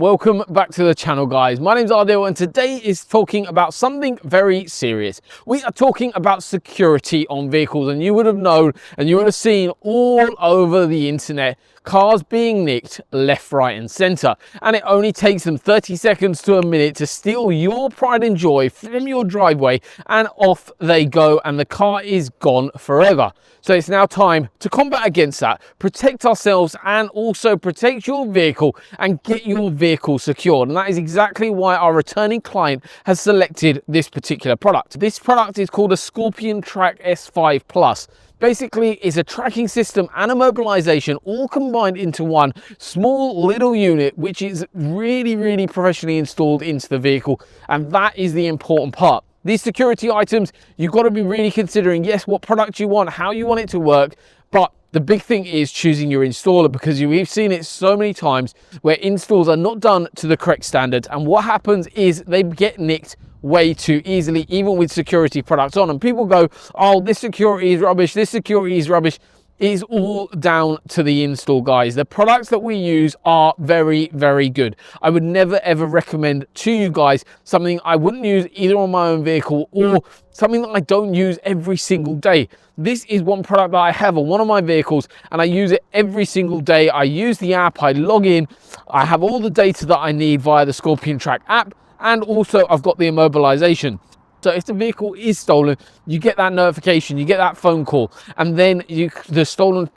Welcome back to the channel, guys. My name's Ardil and today is talking about something very serious. We are talking about security on vehicles, and you would have known and you would have seen all over the internet cars being nicked left, right and center, and it only takes them 30 seconds to a minute to steal your pride and joy from your driveway, and off they go and the car is gone forever. So it's now time to combat against that, protect ourselves and also protect your vehicle and get your vehicle secured. And that is exactly why our returning client has selected this particular product. This product is called a Scorpion Track S5 Plus. Basically, it's a tracking system and immobilization all combined into one small little unit, which is really professionally installed into the vehicle. And that is the important part. These security items, you've got to be really considering, yes, what product you want, how you want it to work, but the big thing is choosing your installer, because we've seen it so many times where installs are not done to the correct standards, and what happens is they get nicked way too easily, even with security products on. And people go, oh, this security is rubbish, this security is rubbish. It is all down to the install, guys. The products that we use are very good. I would never ever recommend to you guys something I wouldn't use either on my own vehicle or something that I don't use every single day. This is one product that I have on one of my vehicles and I use it every single day. I use the app, I log in, I have all the data that I need via the Scorpion Track app, and also I've got the immobilization. So if the vehicle is stolen, you get that notification, you get that phone call, and then the stolen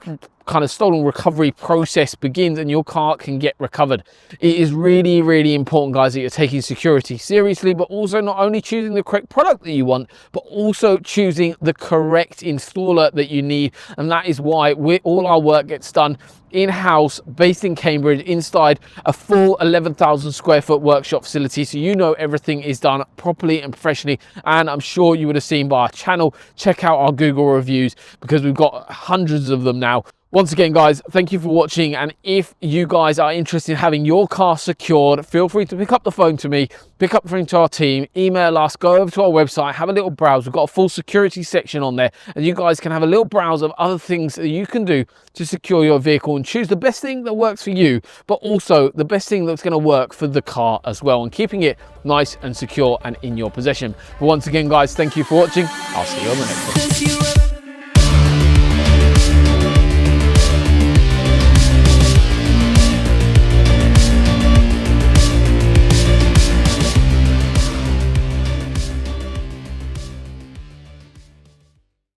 recovery process begins and your car can get recovered. It is really important, guys, that you're taking security seriously, but also not only choosing the correct product that you want, but also choosing the correct installer that you need. And that is why all our work gets done in-house, based in Cambridge, inside a full 11,000 square foot workshop facility, so you know everything is done properly and professionally. And I'm sure you would have seen by our channel, check out our Google reviews because we've got hundreds of them now. Once again, guys, thank you for watching, and if you guys are interested in having your car secured, feel free to pick up the phone to me, pick up the phone to our team, email us, go over to our website, have a little browse. We've got a full security section on there, and you guys can have a little browse of other things that you can do to secure your vehicle and choose the best thing that works for you, but also the best thing that's going to work for the car as well, and keeping it nice and secure and in your possession. But once again, guys, thank you for watching. I'll see you on the next one.